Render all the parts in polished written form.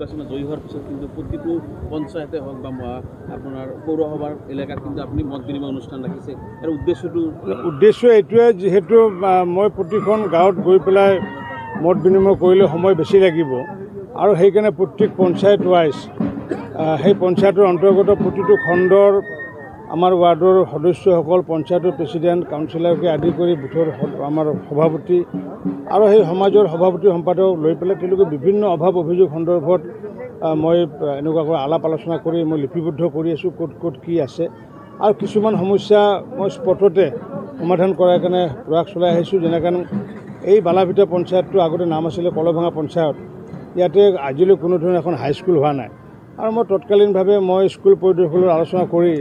নিৰ্বাচনত জয়ী হোৱাৰ পিছত কিন্তু প্ৰতিটো পঞ্চায়তে হওক বা আপোনাৰ পৌৰসভাৰ এলেকাত কিন্তু আপুনি মত বিনিময় অনুষ্ঠান ৰাখিছে। আৰু উদ্দেশ্য এইটোৱে, যিহেতু মই প্ৰতিখন গাঁৱত গৈ পেলাই মত বিনিময় কৰিলে সময় বেছি লাগিব, আৰু সেইকাৰণে প্ৰত্যেক পঞ্চায়ত ৱাইজ সেই পঞ্চায়তৰ অন্তৰ্গত প্ৰতিটো খণ্ডৰ আমাৰ ৱাৰ্ডৰ সদস্যসকল, পঞ্চায়তৰ প্ৰেচিডেণ্ট, কাউন্সিলৰকে আদি কৰি বুথৰ আমাৰ সভাপতি আৰু সেই সমাজৰ সভাপতি সম্পাদক লৈ পেলাই তেওঁলোকে বিভিন্ন অভাৱ অভিযোগ সন্দৰ্ভত মই এনেকুৱাকৈ আলাপ আলোচনা কৰি মই লিপিবদ্ধ কৰি আছোঁ, ক'ত ক'ত কি আছে। আৰু কিছুমান সমস্যা মই স্পটতে সমাধান কৰাৰ কাৰণে প্ৰয়াস চলাই আহিছোঁ। যেনেকৈ এই বালাভিটা পঞ্চায়তটো আগতে নাম আছিলে কলভাঙা পঞ্চায়ত, ইয়াতে আজিলৈ কোনো ধৰণৰ এখন হাইস্কুল হোৱা নাই। আৰু মই তৎকালীনভাৱে মই স্কুল পৰিদৰ্শকৰ আলোচনা কৰি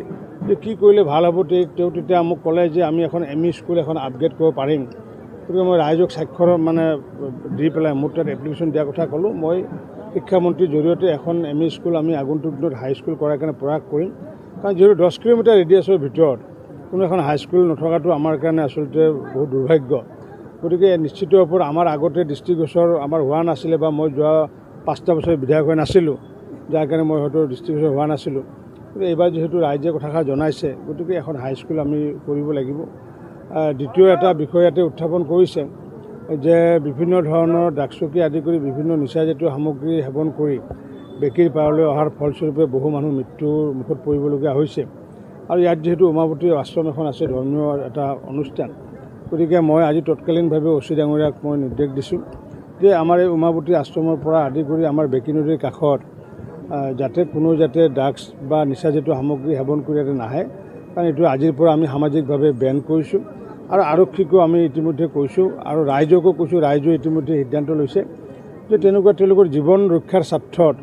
যে কি কৰিলে ভাল হ'ব, তেওঁ তেতিয়া মোক ক'লে যে আমি এখন ME স্কুল এখন আপগ্ৰেড কৰিব পাৰিম। গতিকে মই ৰাইজক স্বাক্ষৰ দি পেলাই মোৰ তাত এপ্লিকেশ্যন দিয়াৰ কথা ক'লোঁ। মই শিক্ষামন্ত্ৰীৰ জৰিয়তে এখন ME স্কুল আমি আগন্তুক দিনত হাইস্কুল কৰাৰ কাৰণে প্ৰয়াস কৰিম। কাৰণ যিহেতু 10 কিলোমিটাৰ ৰেডিয়াছৰ ভিতৰত কোনো এখন হাইস্কুল নথকাটো আমাৰ কাৰণে আচলতে বহুত দুৰ্ভাগ্য। গতিকে নিশ্চিত ওপৰত আমাৰ আগতে দৃষ্টিগোচৰ আমাৰ হোৱা নাছিলে, বা মই যোৱা 5টা বছৰ বিধায়ক হৈ নাছিলোঁ, যাৰ কাৰণে মই হয়তো দৃষ্টিগোচৰ হোৱা নাছিলোঁ। গতিকে এইবাৰ যিহেতু ৰাইজে কথাষাৰ জনাইছে, গতিকে এখন হাইস্কুল আমি কৰিব লাগিব। দ্বিতীয় এটা বিষয় ইয়াতে উত্থাপন কৰিছে যে বিভিন্ন ধৰণৰ ড্ৰাগছকে আদি কৰি বিভিন্ন নিচাজাতীয় সামগ্ৰী সেৱন কৰি বেকীৰ পাৰলৈ অহাৰ ফলস্বৰূপে বহু মানুহ মৃত্যুৰ মুখত পৰিবলগীয়া হৈছে। আৰু ইয়াত যিহেতু উমাৱতী আশ্ৰম এখন আছে, ধৰ্মীয় এটা অনুষ্ঠান, গতিকে মই আজি তৎকালীনভাৱে OC ডাঙৰীয়াক মই নিৰ্দেশ দিছোঁ যে আমাৰ এই উমাৱতী আশ্ৰমৰ পৰা আদি কৰি আমাৰ বেকী নদীৰ কাষত যাতে ড্ৰাগছ বা নিচাজাতীয় সামগ্ৰী সেৱন কৰি ইয়াতে নাহে। কাৰণ এইটো আজিৰ পৰা আমি সামাজিকভাৱে বেন কৰিছোঁ, আৰু আৰক্ষীকো আমি ইতিমধ্যে কৈছোঁ, আৰু ৰাইজকো কৈছোঁ। ৰাইজেও ইতিমধ্যে সিদ্ধান্ত লৈছে যে তেওঁলোকৰ জীৱন ৰক্ষাৰ স্বাৰ্থত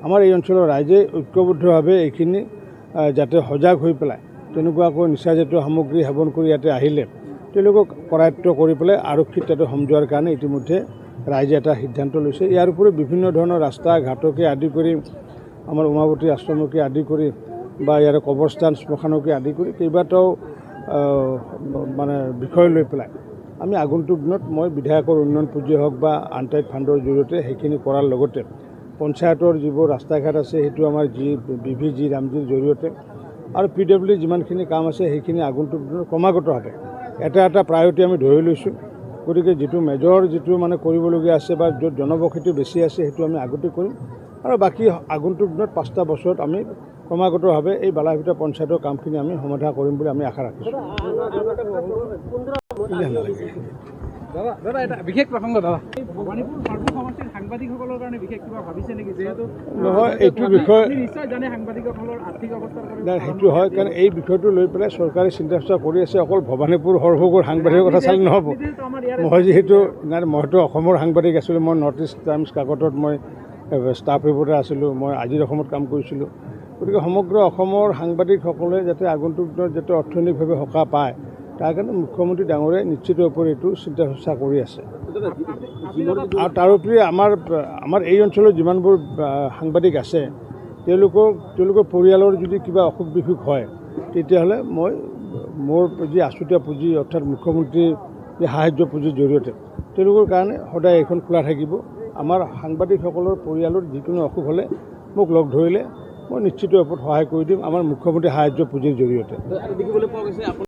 আমাৰ এই অঞ্চলৰ ৰাইজে ঐক্যবদ্ধভাৱে এইখিনি যাতে সজাগ হৈ পেলাই তেনেকুৱাকৈ নিচাজাতীয় সামগ্ৰী সেৱন কৰি ইয়াতে আহিলে তেওঁলোকক কৰায়ত্ব কৰি পেলাই আৰক্ষীত তাতে সমজোৱাৰ কাৰণে ইতিমধ্যে ৰাইজে এটা সিদ্ধান্ত লৈছে। ইয়াৰ উপৰি বিভিন্ন ধৰণৰ ৰাস্তা ঘাটকে আদি কৰি আমাৰ উমাৱতী আশ্ৰমকে আদি কৰি বা ইয়াৰ কবৰস্থান শ্মশানকে আদি কৰি কেইবাটাও বিষয় লৈ পেলাই আমি আগন্তুক দিনত মই বিধায়কৰ উন্নয়ন পুঁজি হওক বা আনটাইড ফাণ্ডৰ জৰিয়তে সেইখিনি কৰাৰ লগতে পঞ্চায়তৰ যিবোৰ ৰাস্তা ঘাট আছে সেইটো আমাৰ BVG ৰামজীৰ জৰিয়তে আৰু PWD যিমানখিনি কাম আছে সেইখিনি আগন্তুক দিনত ক্ৰমাগতভাৱে এটা প্ৰায়ৰিটি আমি ধৰি লৈছোঁ। গতিকে যিটো মেজৰ কৰিবলগীয়া আছে বা য'ত জনবসতি বেছি আছে সেইটো আমি আগতে কৰিম, আৰু বাকী আগন্তুক দিনত 5টা বছৰত আমি ক্ৰমাগতভাৱে এই বালাভিটা পঞ্চায়তৰ কামখিনি আমি সমাধা কৰিম বুলি আমি আশা ৰাখিছোঁ। দাদা এটা বিশেষ প্ৰসংগ, দাদা ভৱানীপুৰ সমষ্টিৰ সাংবাদিকসকলৰ কাৰণে বিশেষ কিবা ভাবিছে নেকি? যিহেতু নহয়, এইটো বিষয় নিশ্চয় জানে সাংবাদিকসকলৰ আৰ্থিক অৱস্থা সেইটো হয়, কাৰণ এই বিষয়টো লৈ পেলাই চৰকাৰে চিন্তা চৰ্চা কৰি আছে। অকল ভৱানীপুৰ সৰভোগৰ সাংবাদিকৰ কথা চালে নহ'ব। মই যিহেতু মইতো অসমৰ সাংবাদিক আছিলোঁ, মই নৰ্থ ইষ্ট টাইমছ কাকতত মই ষ্টাফ ৰিপৰ্টাৰ আছিলোঁ, মই আজিৰ অসমত কাম কৰিছিলোঁ। গতিকে সমগ্ৰ অসমৰ সাংবাদিকসকলে যাতে আগন্তুক দিনত যাতে অৰ্থনৈতিকভাৱে সকাহ পায় তাৰ কাৰণে মুখ্যমন্ত্ৰী ডাঙৰীয়াই নিশ্চিত ওপৰত এইটো চিন্তা চৰ্চা কৰি আছে। আৰু তাৰোপৰি আমাৰ এই অঞ্চলত যিমানবোৰ সাংবাদিক আছে তেওঁলোকৰ পৰিয়ালৰ যদি কিবা অসুখ বিসুখ হয় তেতিয়াহ'লে মই মোৰ যি আছুতীয়া পুঁজি অৰ্থাৎ মুখ্যমন্ত্ৰীৰ যি সাহায্য পুঁজিৰ জৰিয়তে তেওঁলোকৰ কাৰণে সদায় এইখন খোলা থাকিব। আমাৰ সাংবাদিকসকলৰ পৰিয়ালৰ যিকোনো অসুখ হ'লে মোক লগ ধৰিলে মই নিশ্চিত ওপৰত সহায় কৰি দিম আমাৰ মুখ্যমন্ত্ৰী সাহায্য পুঁজিৰ জৰিয়তে।